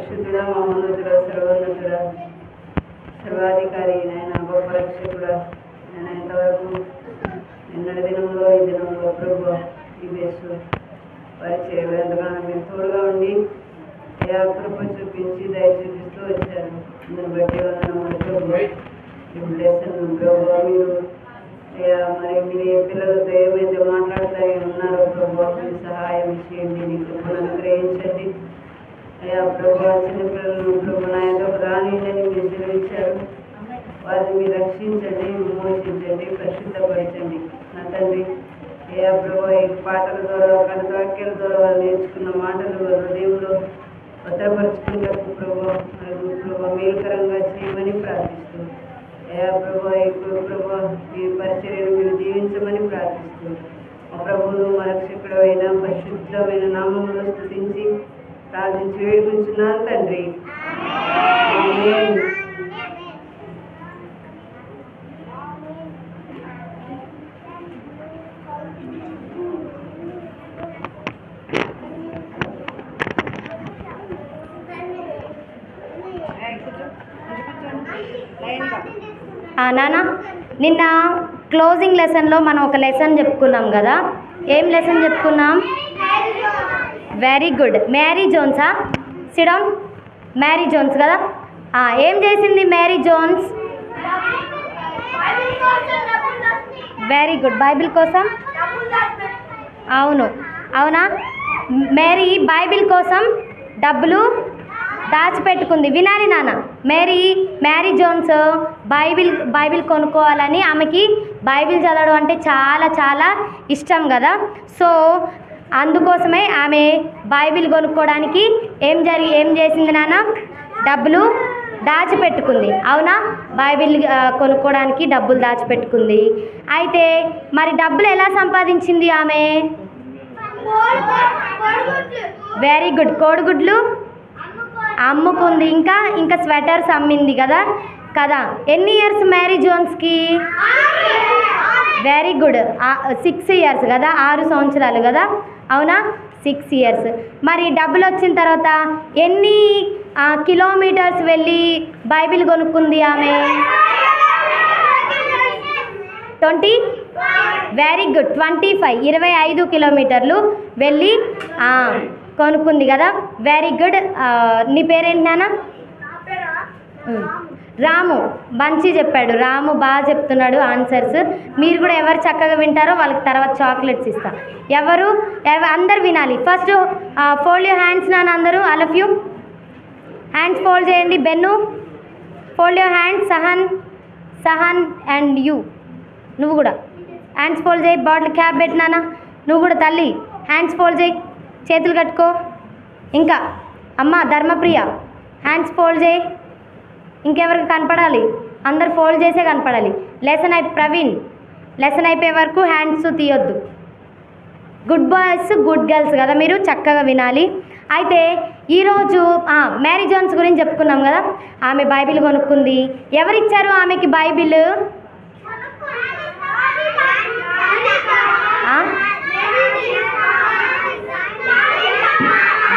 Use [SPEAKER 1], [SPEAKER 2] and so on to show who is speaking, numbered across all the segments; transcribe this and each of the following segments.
[SPEAKER 1] పరిశుద్ధుడా, మహోన్నతుడా, సర్వోన్నతుడా, సర్వాధికారి నాయన, గొప్ప రక్షకుడా నేను ఇంతవరకు నిన్నటి దినంలో ఈ దినంలో ప్రభు ఈ బేసు పరిచయం ఎంతగానో మీరు తోడుగా ఉండి అయా కృప చూపించి దయ చూపిస్తూ వచ్చారు. అందుని బట్టి వందనములు ప్రభు. ఈ లెసన్ ప్రభు మీరు అయ్యా మరి మీ పిల్లలతో ఏమైతే మాట్లాడుతూ ఉన్నారో ప్రభు మీరు సహాయం చేయండి, నీ కృపను అనుగ్రహించండి. అయ్యా ప్రభు చిన్నపిల్లలను ప్రభు నా యొక్క రానియని మీరు సెలవిచ్చారు. వారిని మీరు రక్షించండి, విమోచించండి, పరిశుద్ధపరచండి నా తండ్రి. అయ్యా ప్రభు ఈ పాటల ద్వారా కనుక వాక్యాల ద్వారా వారు నేర్చుకున్న మాటలు హృదయంలో భద్రపరచుకునేటప్పుడు ప్రభు మేలుకరంగా చేయమని ప్రార్థిస్తూ అయ్యా ప్రభు ప్రభు మీ పరిచర్యను మీరు దీవించమని ప్రార్థిస్తూ మా ప్రభువును మా రక్షకుడు అయిన పరిశుద్ధమైన నామంలో స్తుతించి ప్రార్థించి వేడుకుంటున్నాను తండ్రి.
[SPEAKER 2] నాన్న, నిన్న క్లోజింగ్ లెసన్లో మనం ఒక లెసన్ చెప్పుకున్నాం కదా. ఏం లెసన్ చెప్పుకున్నాం? Very good. మ్యారీ జోన్సా? సిడౌన్. మ్యారీ జోన్స్ కదా. ఏం చేసింది Mary Jones? Very good. Bible కోసం. అవునా? మేరీ బైబిల్ కోసం డబ్బులు దాచిపెట్టుకుంది. వినాలి నాన్న. మ్యారీ జోన్స్ బైబిల్ కొనుక్కోవాలని, ఆమెకి బైబిల్ చదవడం అంటే చాలా చాలా ఇష్టం కదా. సో అందుకోసమే ఆమె బైబిల్ కొనుక్కోవడానికి ఏం చేసింది నాన్న? డబ్బులు దాచిపెట్టుకుంది. అవునా? బైబిల్ కొనుక్కోవడానికి డబ్బులు దాచిపెట్టుకుంది. అయితే మరి డబ్బులు ఎలా సంపాదించింది ఆమె? Very good. కోడిగుడ్లు అమ్ముకుంది. ఇంకా స్వెటర్స్ అమ్మింది కదా. ఎన్ని ఇయర్స్ మ్యారీ జోన్స్కి? Very good. 6 ఇయర్స్ కదా. 6 సంవత్సరాలు కదా. అవునా? 6 ఇయర్స్. మరి డబ్బులు వచ్చిన తర్వాత ఎన్ని కిలోమీటర్స్ వెళ్ళి బైబిల్ కొనుక్కుంది ఆమె? 20. Very good. 25 కిలోమీటర్లు వెళ్ళి కొనుక్కుంది కదా. Very good. నీ పేరేంటి నాన్న? రాము. మంచి చెప్పాడు. రాము బాగా చెప్తున్నాడు ఆన్సర్స్. మీరు కూడా ఎవరు చక్కగా వింటారో వాళ్ళకి తర్వాత చాక్లెట్స్ ఇస్తా. అందరు వినాలి. ఫస్ట్ ఫోల్డ్ యూర్ హ్యాండ్స్ నాన్న. అందరూ all of you hands fold చేయండి. బెన్ను fold your hands. Sahan and you, నువ్వు కూడా హ్యాండ్స్ ఫోల్డ్ చేయి. బాటిల్ క్యాప్ పెట్టినానా. నువ్వు కూడా తల్లి హ్యాండ్స్ ఫోల్డ్ చేయి, చేతులు కట్టుకో. ఇంకా అమ్మ ధర్మప్రియ హ్యాండ్స్ ఫోల్డ్ చేయి. ఇంకెవరికి కనపడాలి? అందరు ఫోల్డ్ చేసే కనపడాలి. ప్రవీణ్ లెసన్ అయిపోయే వరకు హ్యాండ్స్ తీయొద్దు. గుడ్ బాయ్స్ గుడ్ గర్ల్స్ కదా, మీరు చక్కగా వినాలి. అయితే ఈరోజు మ్యారీ జోన్స్ గురించి చెప్పుకున్నాం కదా. ఆమె బైబిల్ కొనుక్కుంది. ఎవరిచ్చారు ఆమెకి Bible?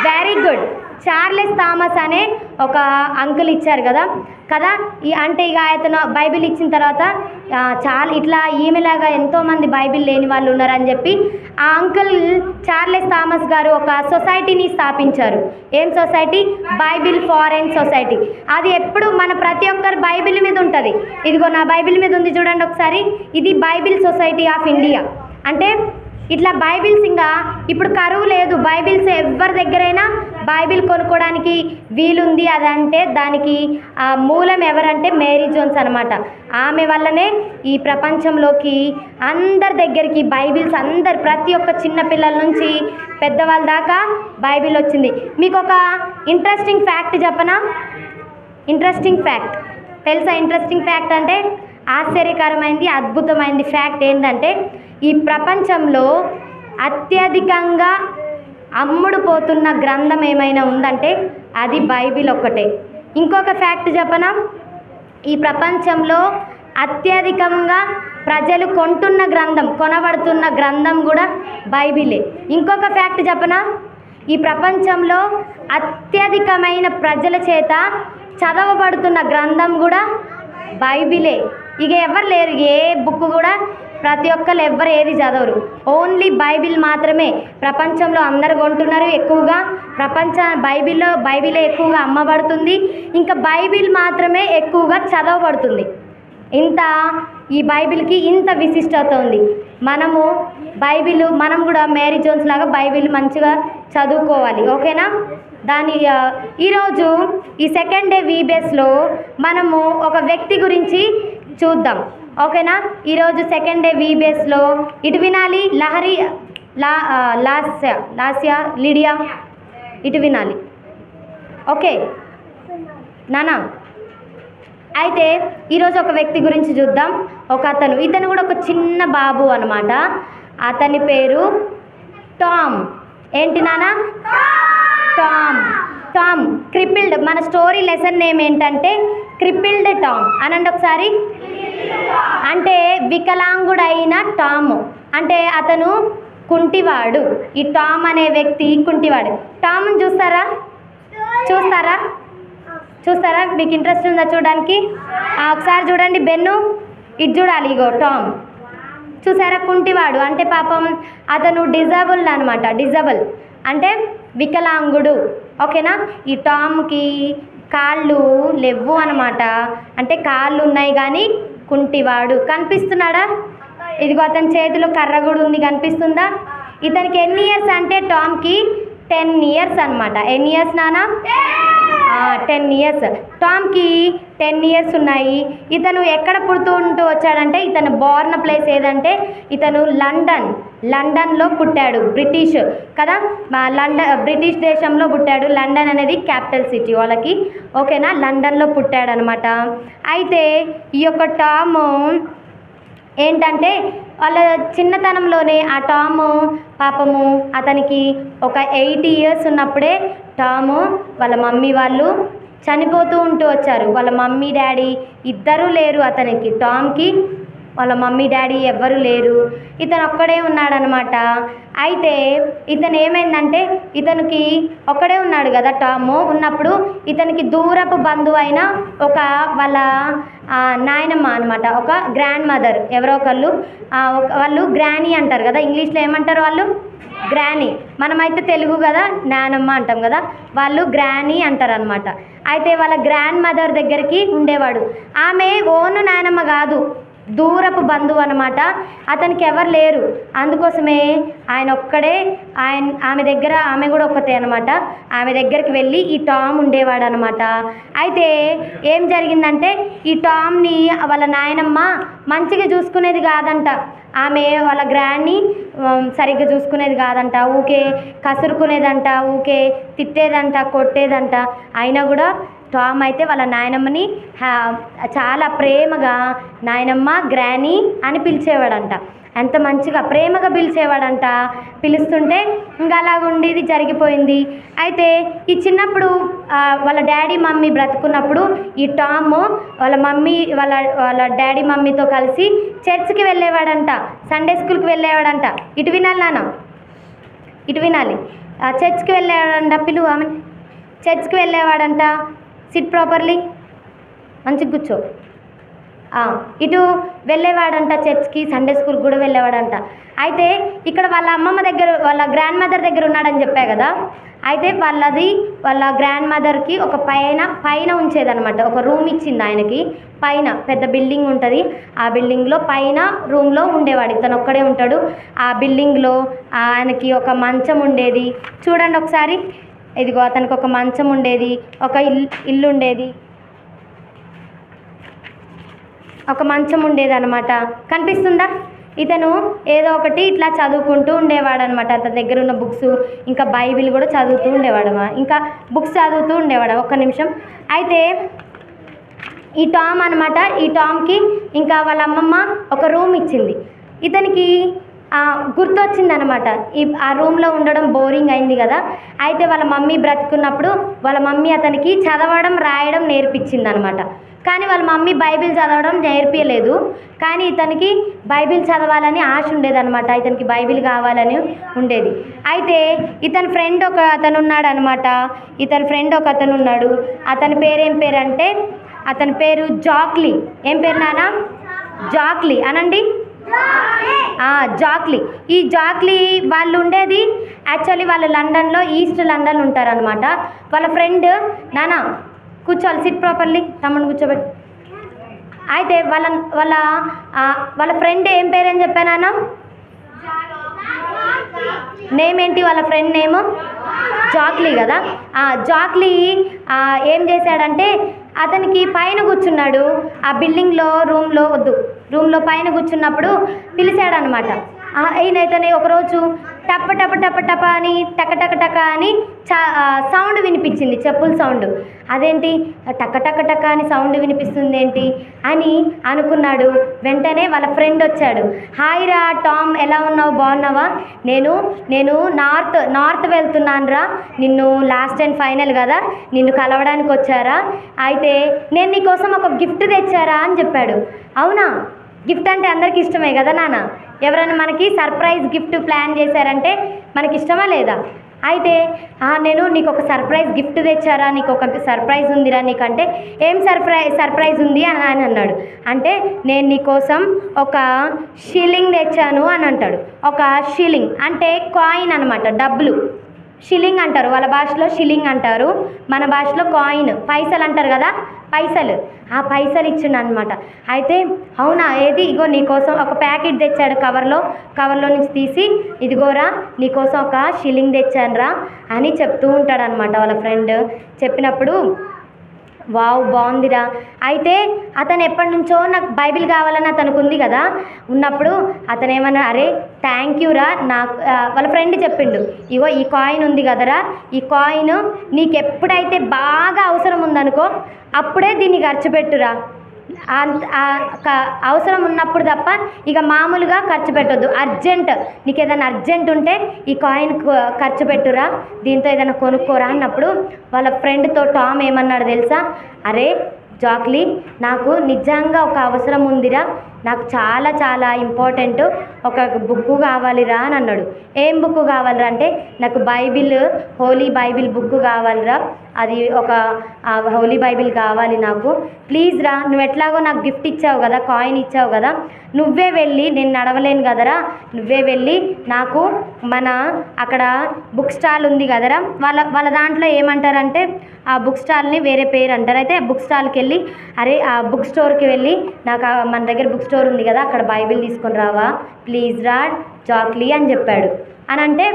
[SPEAKER 2] Very good. Charles Thomas అనే ఒక అంకుల్ ఇచ్చారు కదా. అంటే ఇక అతను బైబిల్ ఇచ్చిన తర్వాత చాలా ఇట్లా ఈమెలాగా ఎంతోమంది బైబిల్ లేని వాళ్ళు ఉన్నారని చెప్పి ఆ అంకుల్ చార్లెస్ థామస్ గారు ఒక సొసైటీని స్థాపించారు. ఏం సొసైటీ? Bible foreign society. అది ఎప్పుడు మన ప్రతి ఒక్కరు బైబిల్ మీద ఉంటుంది. ఇదిగో నా బైబిల్ మీద ఉంది చూడండి ఒకసారి. ఇది బైబిల్ సొసైటీ ఆఫ్ ఇండియా. అంటే ఇట్లా బైబిల్స్ ఇంకా ఇప్పుడు కరువు లేదు. బైబిల్స్ ఎవరి దగ్గరైనా బైబిల్ కొనుక్కోవడానికి వీలుంది. అదంటే దానికి మూలం ఎవరంటే మేరీ జోన్స్ అనమాట. ఆమె వల్లనే ఈ ప్రపంచంలోకి అందరి దగ్గరికి బైబిల్స్ ప్రతి ఒక్క చిన్న పిల్లల నుంచి పెద్దవాళ్ళ దాకా బైబిల్ వచ్చింది. మీకు ఒక ఇంట్రెస్టింగ్ ఫ్యాక్ట్ చెప్పనా? ఇంట్రెస్టింగ్ ఫ్యాక్ట్ తెలుసా? ఇంట్రెస్టింగ్ ఫ్యాక్ట్ అంటే ఆశ్చర్యకరమైంది, అద్భుతమైంది ఫ్యాక్ట్ ఏంటంటే ఈ ప్రపంచంలో అత్యధికంగా అమ్ముడు పోతున్న గ్రంథం ఏమైనా ఉందంటే అది బైబిల్ ఒక్కటే. ఇంకొక ఫ్యాక్ట్ చెప్పనా? ఈ ప్రపంచంలో అత్యధికంగా ప్రజలు కొనబడుతున్న గ్రంథం కూడా బైబిలే. ఇంకొక ఫ్యాక్ట్ చెప్పనా? ఈ ప్రపంచంలో అత్యధికమైన ప్రజల చేత చదవబడుతున్న గ్రంథం కూడా బైబిలే. ఇక ఎవరు లేరు, ఏ బుక్ కూడా ప్రతి ఒక్కరు ఎవ్వరు ఏది చదవరు, ఓన్లీ బైబిల్ మాత్రమే ప్రపంచంలో అందరు కొంటున్నారు. ఎక్కువగా బైబిలే ఎక్కువగా అమ్మబడుతుంది. ఇంకా బైబిల్ మాత్రమే ఎక్కువగా చదవబడుతుంది. ఈ బైబిల్కి ఇంత విశిష్టత ఉంది. మనం కూడా మేరీ జోన్స్ లాగా బైబిల్ మంచిగా చదువుకోవాలి, ఓకేనా? ఈరోజు ఈ సెకండ్ డే వీబేస్లో మనము ఒక వ్యక్తి గురించి చూద్దాం, ఓకేనా? ఈరోజు సెకండ్ డే వీబేస్లో ఇటు వినాలి, లహరి లాస్య లిడియా ఇటు వినాలి, ఓకే నానా? అయితే ఈరోజు ఒక వ్యక్తి గురించి చూద్దాం. ఇతను కూడా ఒక చిన్న బాబు అనమాట. అతని పేరు టామ్. ఏంటి నానా? Tom crippled. మన స్టోరీ లెసన్ నేమ్ ఏంటంటే క్రిపిల్డ్ టామ్ అనండి ఒకసారి. అంటే వికలాంగుడైన టామ్, అంటే అతను కుంటివాడు. ఈ టామ్ అనే వ్యక్తి కుంటివాడు. టామ్ని చూస్తారా? మీకు ఇంట్రెస్ట్ ఉందా చూడడానికి? ఒకసారి చూడండి, బెన్ను ఇటు చూడాలి. ఇగో టామ్ చూసారా, కుంటివాడు. అంటే పాపం అతను డిజబుల్ అనమాట. డిజబుల్ అంటే వికలాంగుడు, ఓకేనా? ఈ టామ్కి కాళ్ళు లేవు అనమాట. అంటే కాళ్ళు ఉన్నాయి కానీ కుంటివాడు. కనిపిస్తున్నాడా? ఇదిగో అతని చేతిలో కర్ర కూడా ఉంది, కనిపిస్తుందా? ఇతనికి ఎన్ని ఇయర్స్ అంటే టామ్కి 10 ఇయర్స్ అనమాట. ఎన్ని ఇయర్స్ నానా? 10 ఇయర్స్. టామ్కి 10 ఇయర్స్ ఉన్నాయి. ఇతను ఎక్కడ పుడుతూ వచ్చాడంటే, ఇతను బోర్న్ ప్లేస్ ఏదంటే ఇతను లండన్లో పుట్టాడు. బ్రిటిష్ కదా, బ్రిటిష్ దేశంలో పుట్టాడు. లండన్ అనేది క్యాపిటల్ సిటీ వాళ్ళకి, ఓకేనా? లండన్లో పుట్టాడు అనమాట. అయితే ఈ యొక్క టాము ఏంటంటే వాళ్ళ చిన్నతనంలోనే ఆ టాము పాపము అతనికి ఒక 8 ఇయర్స్ ఉన్నప్పుడే టాము వాళ్ళ మమ్మీ వాళ్ళు చనిపోతూ వచ్చారు. వాళ్ళ మమ్మీ డాడీ ఇద్దరూ లేరు అతనికి. టామ్కి వాళ్ళ మమ్మీ డాడీ ఎవ్వరు లేరు, ఇతను ఒక్కడే ఉన్నాడనమాట. అయితే ఇతను ఏమైందంటే, ఇతనికి ఒక్కడే ఉన్నాడు కదా టాము. ఉన్నప్పుడు ఇతనికి దూరపు బంధువు అయిన వాళ్ళ నాయనమ్మ అనమాట, ఒక గ్రాండ్ మదర్, ఎవరో వాళ్ళు గ్రానీ అంటారు కదా, ఇంగ్లీష్లో ఏమంటారు వాళ్ళు? గ్రానీ. మనమైతే తెలుగు కదా నానమ్మ అంటాం కదా, వాళ్ళు గ్రానీ అంటారు అనమాట. అయితే వాళ్ళ గ్రాండ్ మదర్ దగ్గరికి ఉండేవాడు. ఆమె ఓన్ నాయనమ్మ కాదు, దూరపు బంధువు అనమాట. అతనికి ఎవరు లేరు, అందుకోసమే ఆయన ఒక్కడే. ఆమె కూడా ఒక్కతే అనమాట. ఆమె దగ్గరికి వెళ్ళి ఈ టామ్ ఉండేవాడు అనమాట. అయితే ఏం జరిగిందంటే, ఈ టామ్ని వాళ్ళ నాయనమ్మ మంచిగా చూసుకునేది కాదంట. ఆమె వాళ్ళ గ్రాండ్ని సరిగ్గా చూసుకునేది కాదంట. ఊకే కసురుకునేదంట, ఊకే తిట్టేదంట, కొట్టేదంట. అయినా కూడా టామ్ అయితే వాళ్ళ నాయనమ్మని చాలా ప్రేమగా నాయనమ్మ, గ్రానీ అని పిలిచేవాడంట. ఎంత మంచిగా ప్రేమగా పిలిచేవాడంట. పిలుస్తుంటే ఇంకా అలాగ ఉండేది, జరిగిపోయింది. అయితే ఈ చిన్నప్పుడు వాళ్ళ డాడీ మమ్మీ బ్రతుకున్నప్పుడు ఈ టామ్ వాళ్ళ డాడీ మమ్మీతో కలిసి చర్చ్కి వెళ్ళేవాడంట, సండే స్కూల్కి వెళ్ళేవాడంట. ఇటు వినాలి నాన్న, ఇటు వినాలి. చర్చ్కి వెళ్ళేవాడంట. ఆమె చర్చ్కి వెళ్ళేవాడంట. సిట్ ప్రాపర్లీ, మంచిగా కూర్చో. ఇటు వెళ్ళేవాడంట చర్చ్కి, సండే స్కూల్కి కూడా వెళ్ళేవాడంట. అయితే ఇక్కడ వాళ్ళ అమ్మమ్మ దగ్గర, వాళ్ళ గ్రాండ్ మదర్ దగ్గర ఉన్నాడని చెప్పా కదా. అయితే వాళ్ళ గ్రాండ్ మదర్కి ఒక పైన ఉంచేదనమాట. ఒక రూమ్ ఇచ్చింది ఆయనకి. పైన పెద్ద బిల్డింగ్ ఉంటుంది, ఆ బిల్డింగ్లో పైన రూమ్లో ఉండేవాడు. ఇతను ఒక్కడే ఉంటాడు ఆ బిల్డింగ్లో. ఆయనకి ఒక మంచం ఉండేది, చూడండి ఒకసారి. ఇదిగో అతనికి ఒక మంచం ఉండేది, ఒక ఇల్లు ఉండేది, ఒక మంచం ఉండేది అనమాట. కనిపిస్తుందా? ఇతను ఏదో ఒకటి ఇట్లా చదువుకుంటూ ఉండేవాడు అనమాట. అతని దగ్గర ఉన్న బుక్స్, ఇంకా బైబిల్ కూడా చదువుతూ ఉండేవాడు. ఇంకా బుక్స్ చదువుతూ ఉండేవాడు. ఒక్క నిమిషం. అయితే ఈ టామ్ అనమాట, ఈ టామ్కి ఇంకా వాళ్ళ అమ్మమ్మ ఒక రూమ్ ఇచ్చింది. ఇతనికి గుర్తొచ్చింది అనమాట, ఆ రూమ్లో ఉండడం బోరింగ్ అయింది కదా. అయితే వాళ్ళ మమ్మీ బ్రతుకున్నప్పుడు వాళ్ళ మమ్మీ అతనికి చదవడం రాయడం నేర్పించింది అనమాట. కానీ వాళ్ళ మమ్మీ బైబిల్ చదవడం నేర్పించలేదు. కానీ ఇతనికి బైబిల్ చదవాలని ఆశ ఉండేదన్నమాట. ఇతనికి బైబిల్ కావాలని ఉండేది. అయితే ఇతని ఫ్రెండ్ ఒక అతను ఉన్నాడు అనమాట. అతని పేరు ఏం పేరు అంటే అతని పేరు జాక్లీ. ఏం పేరు నాన్న? జాక్లీ అనండి. జాక్లీ. ఈ జాక్లీ వాళ్ళు ఉండేది యాక్చువల్లీ వాళ్ళు లండన్లో, ఈస్ట్ లండన్ ఉంటారనమాట. వాళ్ళ ఫ్రెండ్ నాన్న కూర్చోవాలి, సిట్ ప్రాపర్లీ, తమ్ముడు కూర్చోబెట్టి. అయితే వాళ్ళ ఫ్రెండ్ ఏం పేరు అని చెప్పానా? నేమ్ ఏంటి వాళ్ళ ఫ్రెండ్ నేమ్? జాక్లీ కదా. జాక్లీ ఏం చేశాడంటే అతనికి పైన కూర్చున్నాడు. ఆ బిల్డింగ్లో రూమ్లో పైన కూర్చున్నప్పుడు పిలిచాడనమాట. ఈయనైతేనే ఒకరోజు టప్ప టప్ప టప్ప టప్ప అని టక టక టక అని సౌండ్ వినిపించింది, చెప్పుల సౌండ్. అదేంటి టక టక టక అని సౌండ్ వినిపిస్తుంది ఏంటి అని అనుకున్నాడు. వెంటనే వాళ్ళ ఫ్రెండ్ వచ్చాడు. హాయ్ రా టామ్, ఎలా ఉన్నావు, బాగున్నావా? నేను నార్త్ వెళ్తున్నాను రా, నిన్ను లాస్ట్ అండ్ ఫైనల్ కదా, నిన్ను కలవడానికి వచ్చారా? అయితే నేను నీకోసం ఒక గిఫ్ట్ తెచ్చారా అని చెప్పాడు. అవునా? గిఫ్ట్ అంటే అందరికీ ఇష్టమే కదా నాన్న. ఎవరైనా మనకి సర్ప్రైజ్ గిఫ్ట్ ప్లాన్ చేశారంటే మనకి ఇష్టమా లేదా? అయితే నేను నీకు ఒక సర్ప్రైజ్ గిఫ్ట్ తెచ్చారా, నీకు ఒక సర్ప్రైజ్ ఉందిరా నీకంటే, ఏం సర్ప్రైజ్ ఉంది అని అన్నాడు. అంటే నేను నీకోసం ఒక షిల్లింగ్ తెచ్చాను అని అంటాడు. ఒక షిల్లింగ్ అంటే కాయిన్ అనమాట, డబ్బులు. షిల్లింగ్ అంటారు, వాళ్ళ భాషలో షిల్లింగ్ అంటారు, మన భాషలో కాయిన్, పైసలు అంటారు కదా, పైసలు. ఆ పైసలు ఇచ్చిండు అనమాట. అయితే అవునా, ఏది, ఇగో నీకోసం ఒక ప్యాకెట్ తెచ్చాడు, కవర్లో నుంచి తీసి, ఇదిగోరా నీకోసం ఒక షిల్లింగ్ తెచ్చానురా అని చెప్తూ ఉంటాడు అనమాట వాళ్ళ ఫ్రెండ్. చెప్పినప్పుడు వావ్ బాగుందిరా. అయితే అతను ఎప్పటి నుంచో నాకు బైబిల్ కావాలని అతనికి ఉంది కదా, ఉన్నప్పుడు అతను ఏమన్నా, అరే థ్యాంక్ యూ రా, నాకు వాళ్ళ ఫ్రెండ్ చెప్పిండు, ఇగో ఈ కాయిన్ ఉంది కదరా, ఈ కాయిన్ నీకు ఎప్పుడైతే బాగా అవసరం ఉందనుకో అప్పుడే దీన్ని ఖర్చు పెట్టురా, అవసరం ఉన్నప్పుడు తప్ప ఇక మామూలుగా ఖర్చు పెట్టొద్దు. అర్జెంట్, నీకు ఏదైనా అర్జెంట్ ఉంటే ఈ కాయిన్ ఖర్చు పెట్టురా, దీంతో ఏదైనా కొనుక్కోరా అన్నప్పుడు వాళ్ళ ఫ్రెండ్తో టామ్ ఏమన్నాడు తెలుసా? అరే జాక్లీ, నాకు నిజంగా ఒక అవసరం ఉందిరా, నాకు చాలా చాలా ఇంపార్టెంట్ ఒక బుక్ కావాలిరా అని అన్నాడు. ఏం బుక్ కావాలిరా అంటే, నాకు హోలీ బైబిల్ బుక్ కావాలిరా, అది ఒక హోలీ బైబిల్ కావాలి నాకు, ప్లీజ్ రా, నువ్వు ఎట్లాగో నాకు గిఫ్ట్ ఇచ్చావు కదా, కాయిన్ ఇచ్చావు కదా, నువ్వే వెళ్ళి, నేను నడవలేను కదరా, నువ్వే వెళ్ళి నాకు మన అక్కడ బుక్ స్టాల్ ఉంది కదరా, వాళ్ళ దాంట్లో ఏమంటారంటే ఆ బుక్ స్టాల్ని వేరే పేరు అంటారు. అయితే బుక్ స్టాల్కి వెళ్ళి, అరే ఆ బుక్ స్టోర్కి వెళ్ళి నాకు మన దగ్గర బుక్ స్టోర్ ఉంది కదా, అక్కడ బైబిల్ తీసుకొని రావా ప్లీజ్ రా జాక్లీ అని చెప్పాడు. అని అంటే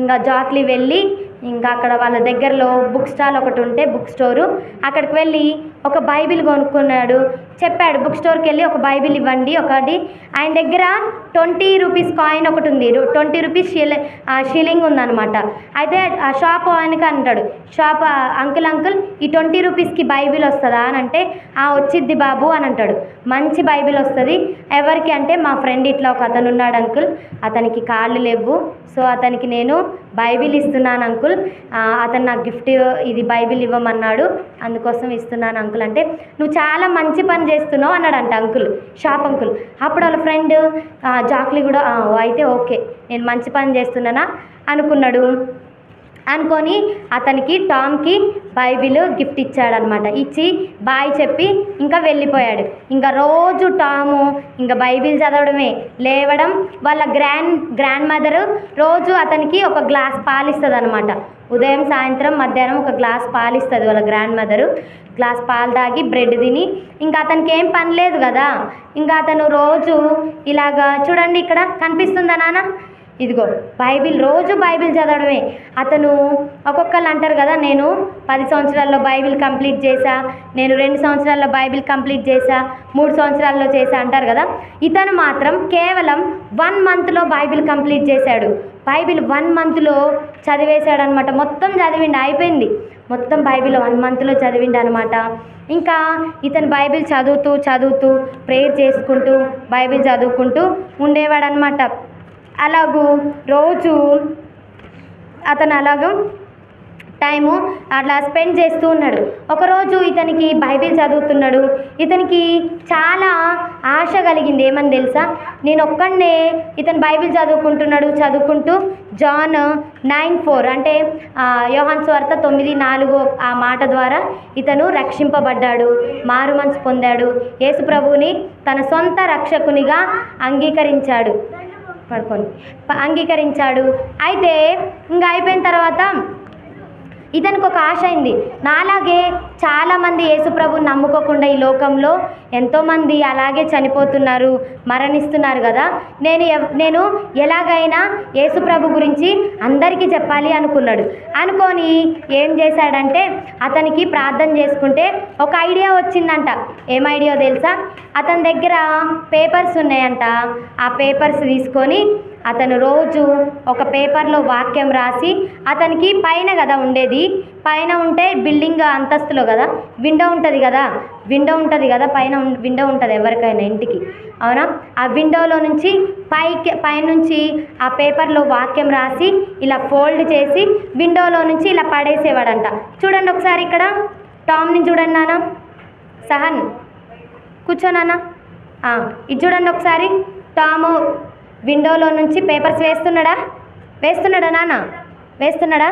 [SPEAKER 2] ఇంకా జాక్లీ వెళ్ళి ఇంకా అక్కడ వాళ్ళ దగ్గరలో బుక్ స్టాల్ ఒకటి ఉంటే బుక్ స్టోరు, అక్కడికి వెళ్ళి ఒక బైబిల్ కొనుక్కున్నాడు. చెప్పాడు బుక్ స్టోర్కి వెళ్ళి, ఒక బైబిల్ ఇవ్వండి ఒకటి. ఆయన దగ్గర 20 రూపీస్ కాయిన్ ఒకటి ఉంది, 20 రూపీస్ షిల్లింగ్ ఉందన్నమాట. అయితే ఆ షాప్ ఆయనకి అంటాడు, షాప్ అంకుల్ ఈ 20 రూపీస్కి బైబిల్ వస్తుందా అని అంటే, వచ్చిద్ది బాబు అని అంటాడు. మంచి బైబిల్ వస్తుంది, ఎవరికి అంటే మా ఫ్రెండ్ ఇట్లా ఒక అతను ఉన్నాడు అంకుల్, అతనికి కాళ్ళు లేవు, సో అతనికి నేను బైబిల్ ఇస్తున్నాను అంకుల్, అతను నాకు గిఫ్ట్ ఇది బైబిల్ ఇవ్వమన్నాడు, అందుకోసం ఇస్తున్నాను అంకుల్ అంటే, నువ్వు చాలా మంచి పని చేస్తున్నావు అన్నాడంట షాప్ అంకుల్. అప్పుడు వాళ్ళ ఫ్రెండ్ జాక్లీ కూడా అయితే ఓకే నేను మంచి పని చేస్తున్నానా అనుకొని అతనికి టామ్కి బైబిల్ గిఫ్ట్ ఇచ్చాడనమాట. ఇచ్చి బాయ్ చెప్పి ఇంకా వెళ్ళిపోయాడు. ఇంకా రోజు టాము ఇంకా బైబిల్ చదవడమే, లేవడం, వాళ్ళ గ్రాండ్ మదరు రోజు అతనికి ఒక గ్లాస్ పాలిస్తుంది అనమాట. ఉదయం సాయంత్రం మధ్యాహ్నం ఒక గ్లాస్ పాలిస్తుంది వాళ్ళ గ్రాండ్ మదరు. గ్లాస్ పాలు తాగి బ్రెడ్ తిని ఇంకా అతనికి ఏం పని లేదు కదా, ఇంకా అతను రోజు ఇలాగా చూడండి ఇక్కడ కనిపిస్తుందా నాన్న, ఇదిగో రోజు బైబిల్ చదవడమే. అతను ఒక్కొక్కళ్ళు అంటారు కదా, నేను 10 సంవత్సరాల్లో బైబిల్ కంప్లీట్ చేశా, నేను 2 సంవత్సరాల్లో బైబిల్ కంప్లీట్ చేశా, 3 సంవత్సరాల్లో చేశా అంటారు కదా. ఇతను మాత్రం కేవలం 1 మంత్లో బైబిల్ కంప్లీట్ చేశాడు. బైబిల్ 1 మంత్లో చదివేశాడు అనమాట. మొత్తం చదివిండు, అయిపోయింది మొత్తం బైబిల్ 1 మంత్లో చదివిండు అనమాట. ఇంకా ఇతను బైబిల్ చదువుతూ ప్రేయర్ చేసుకుంటూ బైబిల్ చదువుకుంటూ ఉండేవాడు అనమాట. అలాగూ రోజు అతను టైము అట్లా స్పెండ్ చేస్తూ ఉన్నాడు. ఒకరోజు ఇతనికి బైబిల్ చదువుతున్నాడు. ఇతనికి చాలా ఆశ కలిగింది. ఏమని తెలుసా, నేను ఒక్కడనే ఇతను బైబిల్ చదువుకుంటూ జాన్ 9:4 అంటే యోహాను సువార్త 9:4 ఆ మాట ద్వారా ఇతను రక్షింపబడ్డాడు, మారు మనసు పొందాడు, యేసు ప్రభువుని తన సొంత రక్షకునిగా అంగీకరించాడు. అయితే ఇంకా అయిపోయిన తర్వాత ఇతనికి ఒక ఆశ అయింది. నాలాగే చాలామంది యేసుప్రభుని నమ్ముకోకుండా ఈ లోకంలో ఎంతోమంది అలాగే చనిపోతున్నారు, మరణిస్తున్నారు కదా. నేను ఎలాగైనా యేసుప్రభు గురించి అందరికీ చెప్పాలి అనుకొని ఏం చేశాడంటే, అతనికి ప్రార్థన చేసుకుంటే ఒక ఐడియా వచ్చిందంట. ఏం ఐడియా తెలుసా, అతని దగ్గర పేపర్స్ ఉన్నాయంట. ఆ పేపర్స్ తీసుకొని అతను రోజు ఒక పేపర్లో వాక్యం రాసి, అతనికి పైన కదా ఉండేది, పైన ఉంటే బిల్డింగ్ అంతస్తులో కదా విండో ఉంటుంది కదా పైన విండో ఉంటుంది ఎవరికైనా ఇంటికి, అవునా. ఆ విండోలో నుంచి పైనుంచి ఆ పేపర్లో వాక్యం రాసి ఇలా ఫోల్డ్ చేసి విండోలో నుంచి ఇలా పడేసేవాడంట. చూడండి ఒకసారి ఇక్కడ టామ్ని చూడండి నాన్న, సహన్ కూర్చో నాన్న. ఇది చూడండి ఒకసారి, టాము విండోలో నుంచి పేపర్స్ వేస్తున్నాడా నాన్న, వేస్తున్నాడా?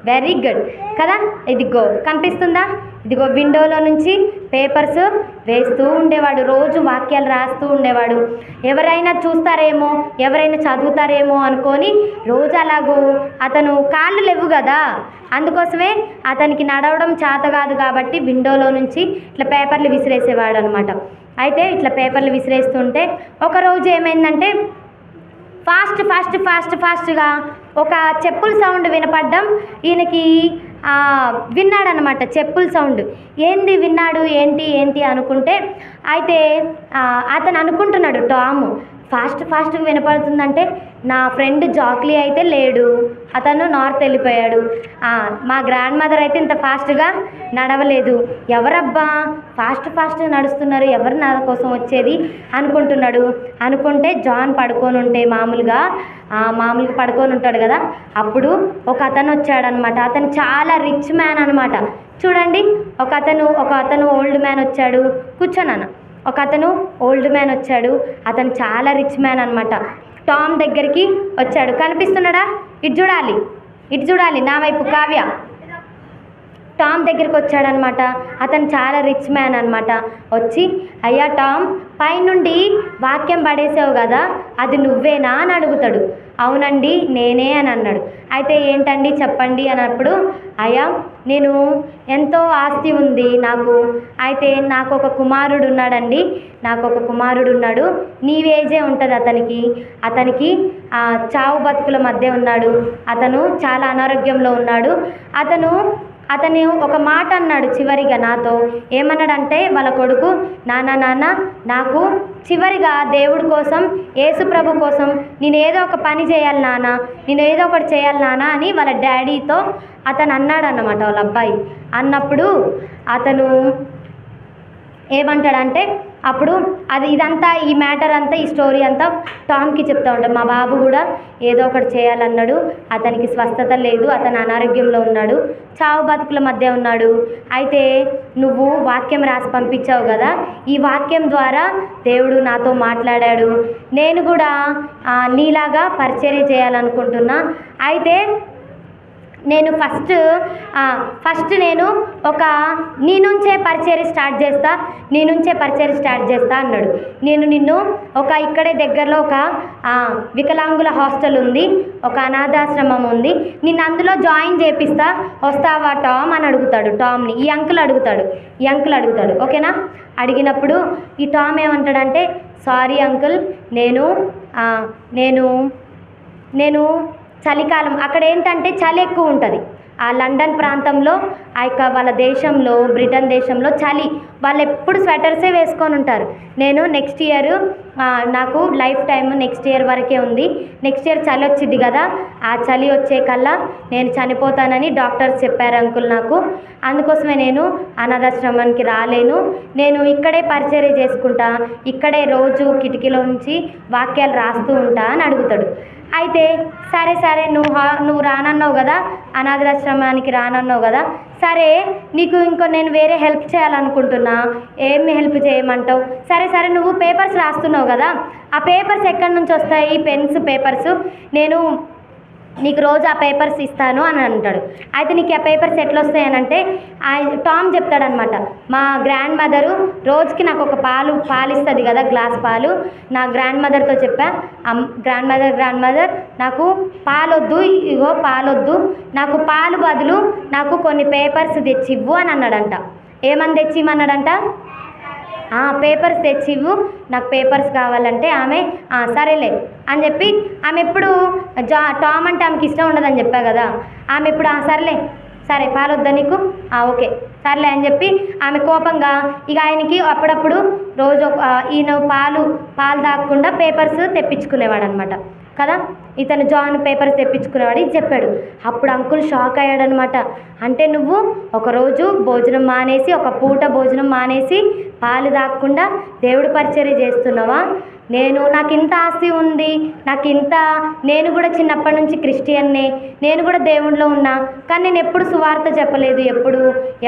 [SPEAKER 2] వెరీ గుడ్ కదా. ఇదిగో కనిపిస్తుందా, ఇదిగో విండోలో నుంచి పేపర్స్ వేస్తూ ఉండేవాడు, రోజు వాక్యాలు రాస్తూ ఉండేవాడు. ఎవరైనా చూస్తారేమో, ఎవరైనా చదువుతారేమో అనుకొని రోజు అలాగూ అతను కాళ్ళు లేవు కదా, అందుకోసమే అతనికి నడవడం చేత కాదు కాబట్టి విండోలో నుంచి ఇట్లా పేపర్లు విసిరేసేవాడు అనమాట. అయితే ఇట్లా పేపర్లు విసిరేస్తుంటే ఒకరోజు ఏమైందంటే, ఫాస్ట్గా ఒక చెప్పుల సౌండ్ వినపడ్డం ఈయనకి విన్నాడనమాట. చెప్పుల సౌండ్ విన్నాడు, ఏంటి అనుకుంటే, అయితే అతను అనుకుంటున్నాడు, టామ్ ఫాస్ట్గా వినపడుతుందంటే నా ఫ్రెండ్ జాక్లీ అయితే లేడు, అతను నార్త్ వెళ్ళిపోయాడు, మా గ్రాండ్ మదర్ అయితే ఇంత ఫాస్ట్గా నడవలేదు, ఎవరబ్బా ఫాస్ట్గా నడుస్తున్నారు, ఎవరు నా కోసం వచ్చేది అనుకుంటే జాన్ పడుకొని ఉంటే మామూలుగా పడుకొని ఉంటాడు కదా, అప్పుడు ఒక అతను వచ్చాడనమాట. అతను చాలా రిచ్ మ్యాన్ అనమాట. చూడండి, ఒక అతను ఓల్డ్ మ్యాన్ వచ్చాడు. కూర్చోనాన్న. ఒక అతను ఓల్డ్ మ్యాన్ వచ్చాడు, అతను చాలా రిచ్ మ్యాన్ అనమాట. టామ్ దగ్గరికి వచ్చాడు, కనిపిస్తున్నాడా? ఇటు చూడాలి నా వైపు, కావ్య. టామ్ దగ్గరికి వచ్చాడనమాట. అతను చాలా రిచ్ మ్యాన్ అనమాట. వచ్చి, అయ్యా టామ్, పైనుండి వాక్యం పడేసావు కదా, అది నువ్వేనా అని అడుగుతాడు. అవునండి నేనే అని అన్నాడు. అయితే ఏంటండి చెప్పండి అన్నప్పుడు, అయ్యా నేను ఎంతో ఆస్తి ఉంది నాకు, అయితే నాకు ఒక కుమారుడు ఉన్నాడు, నీవేజే ఉంటుంది అతనికి చావు బతుకుల మధ్య ఉన్నాడు, అతను చాలా అనారోగ్యంలో ఉన్నాడు. అతను ఒక మాట అన్నాడు చివరిగా నాతో. ఏమన్నాడంటే వాళ్ళ కొడుకు, నాన్న నాకు చివరిగా దేవుడి కోసం, యేసు ప్రభు కోసం నేను ఏదో ఒక పని చేయాలి నాన్న అని వాళ్ళ డాడీతో అతను అన్నాడు అన్నమాట. వాళ్ళ అబ్బాయి అన్నప్పుడు అతను ఏమంటాడంటే, అప్పుడు ఇదంతా ఈ మ్యాటర్ అంతా, ఈ స్టోరీ అంతా టామ్కి చెప్తా ఉంటాడు. మా బాబు కూడా ఏదో ఒకటి చేయాలన్నాడు, అతనికి స్వస్థత లేదు, అతను అనారోగ్యంలో ఉన్నాడు, చావు బతుకుల మధ్య ఉన్నాడు. అయితే నువ్వు వాక్యం రాసి పంపించావు కదా, ఈ వాక్యం ద్వారా దేవుడు నాతో మాట్లాడాడు, నేను కూడా నీలాగా పరిచర్య చేయాలనుకుంటున్నా. అయితే నేను ఫస్ట్ నేను నీ నుంచే పరిచర్య స్టార్ట్ చేస్తా అన్నాడు. నేను నిన్ను ఇక్కడే దగ్గరలో ఒక వికలాంగుల హాస్టల్ ఉంది, ఒక అనాథాశ్రమం ఉంది, నిన్ను అందులో జాయిన్ చేపిస్తా, వస్తావా టామ్ అని అడుగుతాడు. టామ్ని ఈ అంకుల్ అడుగుతాడు. ఓకేనా? అడిగినప్పుడు ఈ టామ్ ఏమంటాడంటే, సారీ అంకుల్, నేను చలికాలం, అక్కడ ఏంటంటే చలి ఎక్కువ ఉంటుంది. ఆ లండన్ ప్రాంతంలో, వాళ్ళ దేశంలో, బ్రిటన్ దేశంలో చలి, వాళ్ళు ఎప్పుడు స్వెటర్సే వేసుకొని ఉంటారు. నేను నెక్స్ట్ ఇయర్, నాకు లైఫ్ టైమ్ నెక్స్ట్ ఇయర్ వరకే ఉంది, నెక్స్ట్ ఇయర్ చలి వచ్చింది కదా, ఆ చలి వచ్చే కల్లా నేను చనిపోతానని డాక్టర్స్ చెప్పారు అంకుల్ నాకు, అందుకోసమే నేను అనాథాశ్రమానికి రాలేను, నేను ఇక్కడే పరిచర్య చేసుకుంటా, ఇక్కడే రోజు కిటికీలో నుంచి వాక్యాలు రాస్తూ ఉంటా అని అడుగుతాడు. అయితే సరే సరే నువ్వు రానన్నావు కదా, అనాథాశ్రమానికి రానన్నావు కదా, సరే నీకు ఇంకో నేను వేరే హెల్ప్ చేయాలనుకుంటున్నా, ఏమి హెల్ప్ చేయమంటావు? సరే సరే నువ్వు పేపర్స్ రాస్తున్నావు కదా, ఆ పేపర్స్ ఎక్కడి నుంచి వస్తాయి? పెన్స్ పేపర్స్ నేను నీకు రోజు ఆ పేపర్స్ ఇస్తాను అని అంటాడు. అయితే నీకు ఆ పేపర్స్ ఎట్లా వస్తాయని అంటే టామ్ చెప్తాడనమాట, మా గ్రాండ్ మదరు రోజుకి నాకు ఒక పాలు ఇస్తుంది కదా, గ్లాస్ పాలు. నా గ్రాండ్ మదర్తో చెప్పా, గ్రాండ్ మదర్ నాకు పాలొద్దు, ఇగో పాలొద్దు, నాకు పాలు బదులు నాకు కొన్ని పేపర్స్ తెచ్చివ్వు అని అన్నాడంట. ఏమని తెచ్చిమ్మన్నాడంట? పేపర్స్ తెచ్చివ్వు, నాకు పేపర్స్ కావాలంటే ఆమె సరేలే అని చెప్పి, ఆమె ఎప్పుడు టామ్ అంటే ఆమెకి ఇష్టం ఉండదని చెప్పా కదా, ఆమె ఎప్పుడు సరేలే, సరే పాలొద్దా నీకు, ఓకే సర్లే అని చెప్పి ఆమె కోపంగా ఇక ఆయనకి అప్పుడప్పుడు రోజు ఈయన పాలు తాగకుండా పేపర్స్ తెప్పించుకునేవాడు అనమాట కదా. ఇతను జాన్ పేపర్స్ తెప్పించుకునేవాడు, ఇది చెప్పాడు. అప్పుడు అంకుల్ షాక్ అయ్యాడనమాట. అంటే నువ్వు ఒకరోజు భోజనం మానేసి, ఒక పూట భోజనం మానేసి పాలు తాగకుండా దేవుడి పరిచర్య చేస్తున్నావా? నాకు ఇంత ఆస్తి ఉంది, నేను కూడా చిన్నప్పటి నుంచి క్రిస్టియన్నే, నేను కూడా దేవుడిలో ఉన్నా, కానీ నేను ఎప్పుడు సువార్త చెప్పలేదు, ఎప్పుడు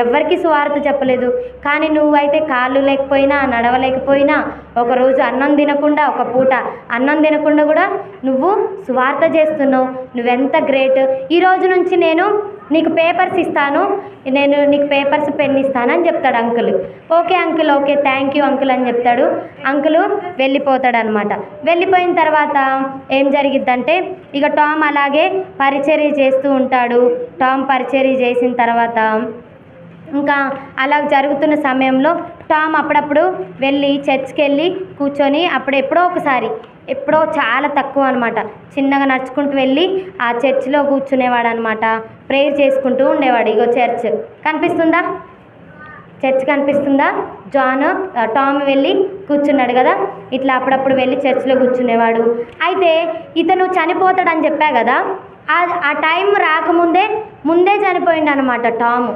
[SPEAKER 2] ఎవ్వరికి సువార్త చెప్పలేదు. కానీ నువ్వైతే కాళ్ళు లేకపోయినా నడవలేకపోయినా ఒకరోజు అన్నం తినకుండా, ఒక పూట అన్నం తినకుండా కూడా నువ్వు సువార్త చేస్తున్నావు, నువ్వెంత గ్రేట్. ఈ రోజు నుంచి నేను నీకు పేపర్స్ ఇస్తాను, నేను నీకు పేపర్స్ పెన్ ఇస్తానని చెప్తాడు uncle. Okay uncle, okay thank you uncle అని చెప్తాడు. అంకుల్ వెళ్ళిపోతాడు అనమాట. వెళ్ళిపోయిన తర్వాత ఏం జరిగిద్దంటే ఇక టామ్ అలాగే పరిచర్య చేస్తూ ఉంటాడు. టామ్ పరిచర్య చేసిన తర్వాత ఇంకా అలా జరుగుతున్న సమయంలో టామ్ అప్పుడప్పుడు వెళ్ళి చర్చ్కి వెళ్ళి కూర్చొని ఎప్పుడో చాలా తక్కువ అనమాట, చిన్నగా నడుచుకుంటూ వెళ్ళి ఆ చర్చ్లో కూర్చునేవాడు అనమాట. ప్రేయర్ చేసుకుంటూ ఉండేవాడు. ఇగో చర్చ్ కనిపిస్తుందా? చర్చ్ కనిపిస్తుందా? టామ్ వెళ్ళి కూర్చున్నాడు కదా, ఇట్లా అప్పుడప్పుడు వెళ్ళి చర్చ్లో కూర్చునేవాడు. అయితే ఇతను చనిపోతాడని చెప్పా కదా, ఆ టైం రాకముందే చనిపోయిండు అనమాట. టాము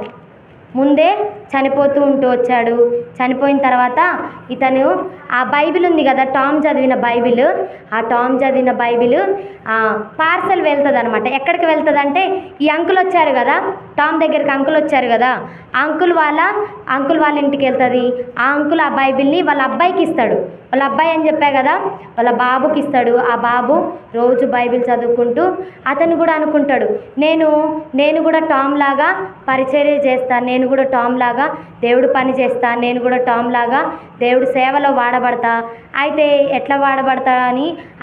[SPEAKER 2] ముందే చనిపోతూ వచ్చాడు. చనిపోయిన తర్వాత ఇతను ఆ బైబిల్ ఉంది కదా, టామ్ చదివిన బైబిల్ పార్సల్ వెళ్తుంది అనమాట. ఎక్కడికి వెళ్తుంది అంటే ఈ అంకుల్ వచ్చారు కదా, టామ్ దగ్గరికి అంకుల్ వచ్చారు కదా, అంకుల్ వాళ్ళ ఇంటికి వెళ్తుంది. ఆ అంకుల్ ఆ బైబిల్ని వాళ్ళ అబ్బాయికి ఇస్తాడు. వాళ్ళ అబ్బాయి అని చెప్పా కదా, వాళ్ళ బాబుకి ఇస్తాడు. ఆ బాబు రోజు బైబిల్ చదువుకుంటూ అతను కూడా అనుకుంటాడు, నేను కూడా టామ్ లాగా పరిచర్య చేస్తాను, నేను కూడా టామ్ లాగా దేవుడు పని చేస్తాను, నేను కూడా టామ్ లాగా దేవుడు సేవలో వాడబడతా. అయితే ఎట్లా వాడబడతా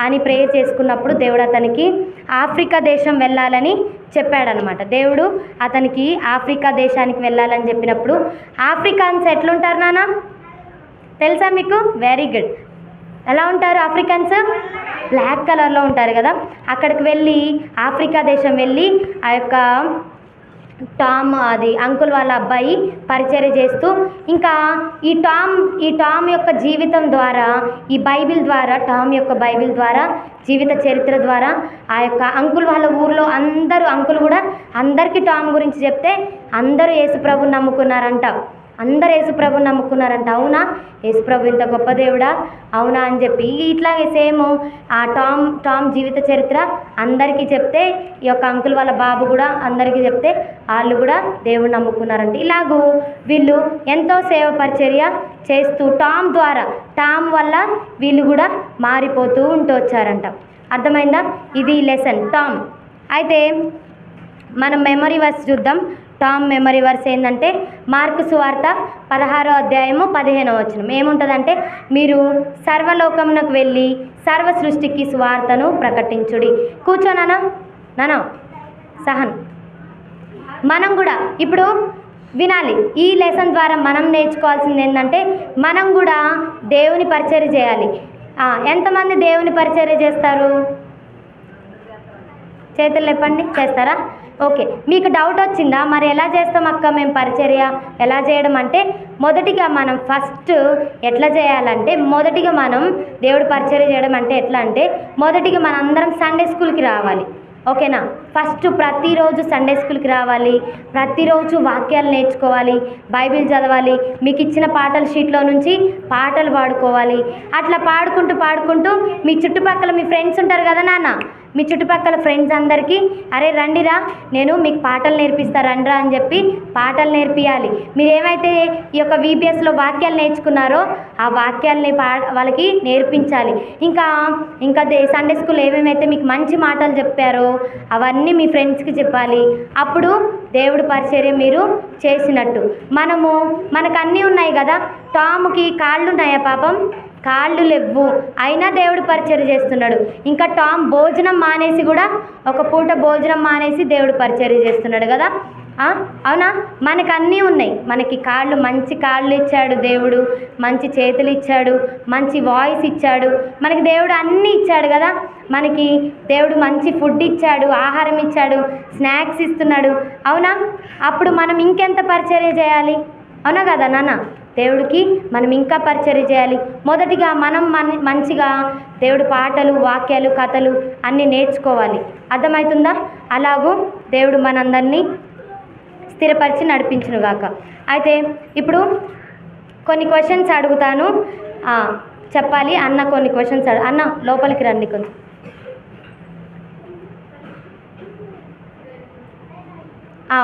[SPEAKER 2] అని ప్రేయర్ చేసుకున్నప్పుడు దేవుడు అతనికి ఆఫ్రికా దేశం వెళ్ళాలని చెప్పాడనమాట. దేవుడు అతనికి ఆఫ్రికా దేశానికి వెళ్ళాలని చెప్పినప్పుడు ఆఫ్రికాన్స్ ఎట్లుంటారు నాన్న తెలుసా మీకు? Very good. ఎలా ఉంటారు ఆఫ్రికన్స్? బ్లాక్ కలర్లో ఉంటారు కదా. అక్కడికి వెళ్ళి ఆఫ్రికా దేశం వెళ్ళి ఆ యొక్క అంకుల్ వాళ్ళ అబ్బాయి పరిచర్య చేస్తూ ఇంకా ఈ టామ్ యొక్క జీవితం ద్వారా, ఈ బైబిల్ ద్వారా, టామ్ యొక్క బైబిల్ ద్వారా, జీవిత చరిత్ర ద్వారా ఆ యొక్క అంకుల్ వాళ్ళ ఊర్లో అంకుల్ కూడా అందరికీ టామ్ గురించి చెప్తే అందరూ యేసుప్రభుని నమ్ముకున్నారంట. అవునా, యేసుప్రభు ఇంత గొప్ప దేవుడా, అవునా అని చెప్పి ఇట్లాగే సేమ్ ఆ టామ్ జీవిత చరిత్ర అందరికీ చెప్తే, ఈ యొక్క అంకుల్ వాళ్ళ బాబు కూడా అందరికీ చెప్తే వాళ్ళు కూడా దేవుడు నమ్ముకున్నారంట. ఇలాగూ వీళ్ళు ఎంతో సేవ పరిచర్య చేస్తూ టామ్ వల్ల వీళ్ళు కూడా మారిపోతూ వచ్చారంట. అర్థమైందా? ఇది లెసన్ టామ్. అయితే మనం మెమరీ వర్స్ చూద్దాం. టామ్ మెమరీ వర్స్ ఏంటంటే మార్కు సువార్త 16వ అధ్యాయము 15వ వచనం ఏముంటుందంటే, మీరు సర్వలోకమునకు వెళ్ళి సర్వ సృష్టికి సువార్తను ప్రకటించుడి. కూర్చోనానా సహన్. మనం కూడా ఇప్పుడు వినాలి. ఈ లెసన్ ద్వారా మనం నేర్చుకోవాల్సింది ఏంటంటే మనం కూడా దేవుని పరిచర్య చేయాలి. ఎంతమంది దేవుని పరిచర్య చేస్తారు? చేతులు లేపండి. చేస్తారా? ఓకే. మీకు డౌట్ వచ్చిందా? మరి ఎలా చేస్తాం అక్క మేము పరిచర్య? ఎలా చేయడం అంటే మొదటిగా మనం ఫస్ట్ ఎట్లా చేయాలంటే మొదటిగా మనం దేవుడి పరిచర్య చేయడం అంటే ఎట్లా అంటే మొదటిగా మనం అందరం సండే స్కూల్కి రావాలి. ఓకేనా? ఫస్ట్ ప్రతిరోజు సండే స్కూల్కి రావాలి, ప్రతిరోజు వాక్యాలు నేర్చుకోవాలి, బైబిల్ చదవాలి, మీకు ఇచ్చిన పాటల షీట్లో నుంచి పాటలు పాడుకోవాలి. అట్లా పాడుకుంటూ మీ చుట్టుపక్కల మీ ఫ్రెండ్స్ ఉంటారు కదా నాన్న, మీ చుట్టుపక్కల ఫ్రెండ్స్ అందరికీ అరే రండిరా నేను మీకు పాటలు నేర్పిస్తా రండిరా అని చెప్పి పాటలు నేర్పియాలి. మీరు ఏమైతే ఈ యొక్క VBSలో వాక్యాలు నేర్చుకున్నారో ఆ వాక్యాలని వాళ్ళకి నేర్పించాలి. ఇంకా సండే స్కూల్ ఏమేమైతే మీకు మంచి మాటలు చెప్పారో అవన్నీ మీ ఫ్రెండ్స్కి చెప్పాలి. అప్పుడు దేవుడి పరిచర్య మీరు చేసినట్టు. మనకు అన్నీ ఉన్నాయి కదా, టామ్కి కాళ్ళు ఉన్నాయా పాపం? కాళ్ళు లేవు, అయినా దేవుడు పరిచర్య చేస్తున్నాడు. ఇంకా టామ్ భోజనం మానేసి కూడా ఒక పూట భోజనం మానేసి దేవుడు పరిచర్య చేస్తున్నాడు కదా. అవునా? మనకు అన్నీ ఉన్నాయి. మనకి మంచి కాళ్ళు ఇచ్చాడు దేవుడు, మంచి చేతులు ఇచ్చాడు, మంచి వాయిస్ ఇచ్చాడు, మనకి దేవుడు అన్నీ ఇచ్చాడు కదా. మనకి దేవుడు మంచి ఫుడ్ ఇచ్చాడు, ఆహారం ఇచ్చాడు, స్నాక్స్ ఇస్తున్నాడు. అవునా? అప్పుడు మనం ఇంకెంత పరిచర్య చేయాలి? అవునా కదా నాన్న? దేవుడికి మనం ఇంకా పరిచర్య చేయాలి. మొదటిగా మనం మంచిగా దేవుడి పాటలు, వాక్యాలు, కథలు అన్నీ నేర్చుకోవాలి. అర్థమవుతుందా? అలాగూ దేవుడు మనందరినీ స్థిరపరిచి నడిపించునుగాక. అయితే ఇప్పుడు కొన్ని క్వశ్చన్స్ అడుగుతాను, చెప్పాలి. అన్న కొన్ని క్వశ్చన్స్ అన్న లోపలికి రండి కొంచెం.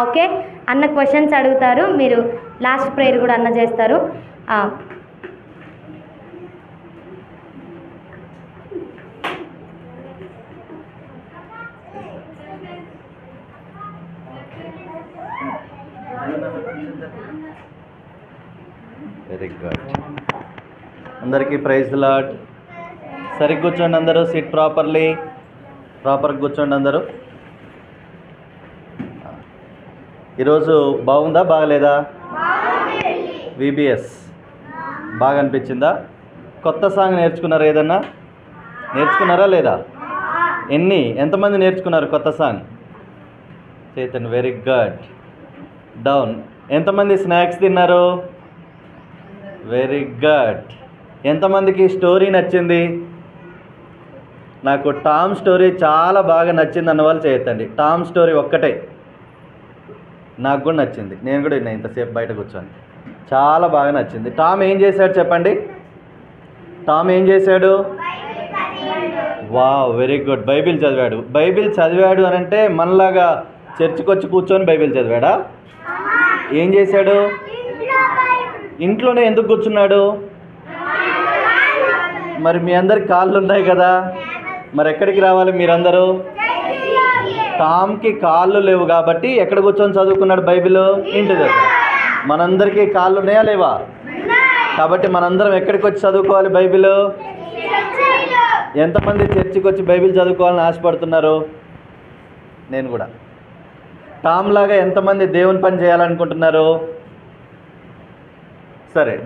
[SPEAKER 2] ఓకే, అన్న క్వశ్చన్స్ అడుగుతారు, మీరు లాస్ట్ ప్రేయర్ కూడా అన్న చేస్తారు.
[SPEAKER 3] Very good. అందరికీ ప్రైజ్ ది లార్డ్. సరిగ్గా కూర్చోండి అందరూ, సిట్ ప్రాపర్గా కూర్చోండి అందరూ. ఈరోజు బాగుందా బాగలేదా? VBS బాగా అనిపించిందా? కొత్త సాంగ్ నేర్చుకున్నారా? ఏదన్నా నేర్చుకున్నారా లేదా? ఎంతమంది నేర్చుకున్నారు కొత్త song? Chaitan, very good. Down. ఎంతమంది స్నాక్స్ తిన్నారు? Very good. ఎంతమందికి స్టోరీ నచ్చింది? నాకు టామ్ స్టోరీ చాలా బాగా నచ్చింది అన్న వాళ్ళు చేయొద్దండి. టామ్ స్టోరీ ఒక్కటే నాకు కూడా నచ్చింది, నేను కూడా విన్నా ఇంతసేపు బయట కూర్చొని, చాలా బాగా నచ్చింది. టామ్ ఏం చేశాడు చెప్పండి? టామ్ ఏం చేశాడు? Wow, very good. బైబిల్ చదివాడు అని అంటే మనలాగా చర్చికి వచ్చి కూర్చొని బైబిల్ చదివాడా? ఏం చేశాడు? ఇంట్లోనే ఎందుకు కూర్చున్నాడు? మరి మీ అందరికి కాళ్ళు ఉన్నాయి కదా, మరి ఎక్కడికి రావాలి మీరందరూ? టామ్కి కాళ్ళు లేవు కాబట్టి ఎక్కడ కూర్చొని చదువుకున్నాడు బైబిల్? ఇంటి దగ్గర. మనందరికీ కాళ్ళు ఉన్నాయా లేవా? కాబట్టి మనందరం ఎక్కడికి వచ్చి చదువుకోవాలి బైబిల్? ఎంతమంది చర్చికి వచ్చి బైబిల్ చదువుకోవాలని ఆశపడుతున్నారు? నేను కూడా. టామ్ లాగా ఎంతమంది దేవుని పని చేయాలనుకుంటున్నారు? సరే,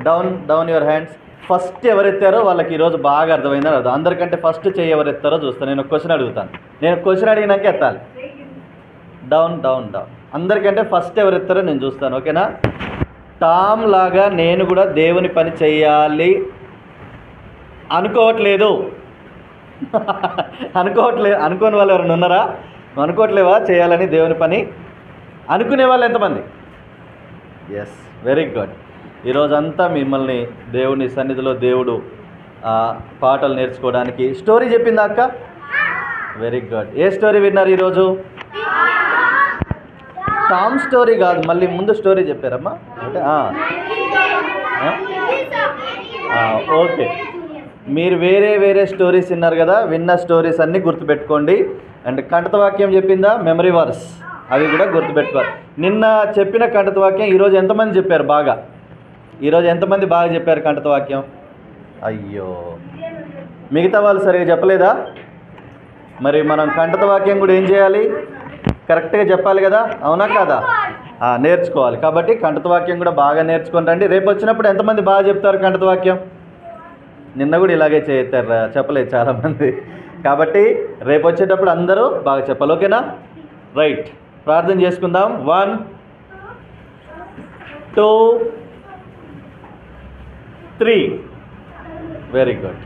[SPEAKER 3] డౌన్ యువర్ హ్యాండ్స్. ఫస్ట్ ఎవరెత్తారో వాళ్ళకి ఈరోజు బాగా అర్థమైందని అర్థం. అందరికంటే ఫస్ట్ చెయ్యి ఎవరెత్తారో చూస్తాను. నేను క్వశ్చన్ అడుగుతాను, నేను క్వశ్చన్ అడిగినాక ఎత్తాలి. డౌన్. అందరికంటే ఫస్ట్ ఎవరెత్తారో నేను చూస్తాను, ఓకేనా? టామ్ లాగా నేను కూడా దేవుని పని చెయ్యాలి అనుకోవట్లేదు. అనుకోని వాళ్ళు ఎవరైనా ఉన్నారా? అనుకోవట్లేవా చేయాలని దేవుని పని? అనుకునే వాళ్ళు ఎంతమంది? Yes, very good. ఈరోజంతా మిమ్మల్ని దేవుని సన్నిధిలో దేవుడు పాటలు నేర్చుకోవడానికి స్టోరీ చెప్పిందా అక్క? Very good. ఏ స్టోరీ విన్నారు ఈరోజు? టామ్ స్టోరీ కాదు, మళ్ళీ ముందు స్టోరీ చెప్పారమ్మా అంటే ఓకే. మీరు వేరే స్టోరీస్ విన్నారు కదా, విన్న స్టోరీస్ అన్నీ గుర్తుపెట్టుకోండి. అండ్ కంఠతవాక్యం చెప్పిందా? మెమరీ వర్స్, అవి కూడా గుర్తుపెట్టుకోవాలి. నిన్న చెప్పిన కంఠతవాక్యం ఈరోజు ఎంతమంది చెప్పారు బాగా? ఈరోజు ఎంతమంది బాగా చెప్పారు కంఠతవాక్యం? అయ్యో, మిగతా వాళ్ళు సరిగా చెప్పలేదా? మరి మనం కంఠతవాక్యం కూడా ఏం చేయాలి? కరెక్ట్గా చెప్పాలి కదా, అవునా కాదా? నేర్చుకోవాలి. కాబట్టి కంఠతవాక్యం కూడా బాగా నేర్చుకొని రండి. రేపు వచ్చినప్పుడు ఎంతమంది బాగా చెప్తారు కంఠతవాక్యం? నిన్న కూడా ఇలాగే చెప్పలేదు చాలామంది. కాబట్టి రేపు వచ్చేటప్పుడు అందరూ బాగా చెప్పాలి, ఓకేనా? రైట్, ప్రార్థన చేసుకుందాం. 1 2 3. Very good.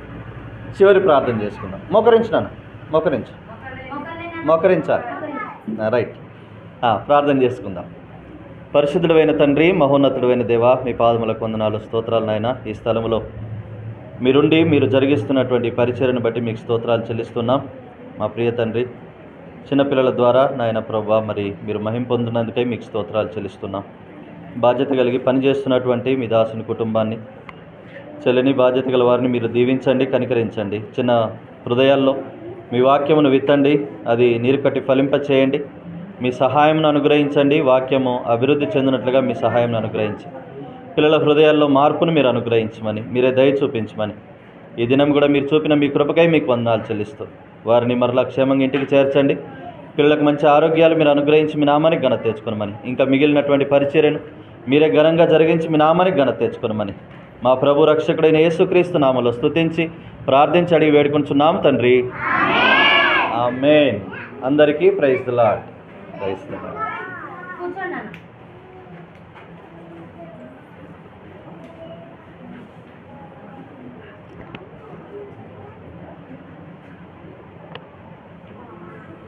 [SPEAKER 3] చివరి ప్రార్థన చేసుకుందాం. మోకరించాలి. రైట్, ప్రార్థన చేసుకుందాం. పరిశుద్ధుడైన తండ్రి, మహోన్నతుడైన దేవా, మీ పాదములకు వందనాలు, స్తోత్రాలు నాయన. ఈ స్థలంలో మీరుండి మీరు జరిగిస్తున్నటువంటి పరిచర్యను బట్టి మీకు స్తోత్రాలు చెల్లిస్తున్నాం. మా ప్రియ తండ్రి, చిన్నపిల్లల ద్వారా నాయన ప్రభా మరి మీరు మహిమ పొందినందుకై మీకు స్తోత్రాలు చెల్లిస్తున్నాం. బాధ్యత కలిగి పనిచేస్తున్నటువంటి మీ దాసుని కుటుంబాన్ని, చెల్లని బాధ్యత గల వారిని మీరు దీవించండి, కనికరించండి. చిన్న హృదయాల్లో మీ వాక్యమును విత్తండి, అది నీరు కట్టి ఫలింప చేయండి. మీ సహాయంను అనుగ్రహించండి. వాక్యము అభివృద్ధి చెందినట్లుగా మీ సహాయం అనుగ్రహించి పిల్లల హృదయాల్లో మార్పును మీరు అనుగ్రహించమని, మీరే దయ చూపించమని, ఈ దినం కూడా మీరు చూపిన మీ కృపకై మీకు వందనాలు చెల్లిస్తూ వారిని మరలా క్షేమంగా ఇంటికి చేర్చండి. పిల్లలకు మంచి ఆరోగ్యాలు మీరు అనుగ్రహించి మీ నామానికి ఘనత తెచ్చుకోనమని, ఇంకా మిగిలినటువంటి పరిచర్యను మీరే ఘనంగా జరిగించి మీ నామానికి ఘనత తెచ్చుకోనమని మా ప్రభు రక్షకుడైన యేసుక్రీస్తు నామములో స్తుతించి ప్రార్థించి అడిగి వేడుకొంచున్నాం తండ్రి. ఆమేన్. అందరికీ praise the lord. Praise the lord.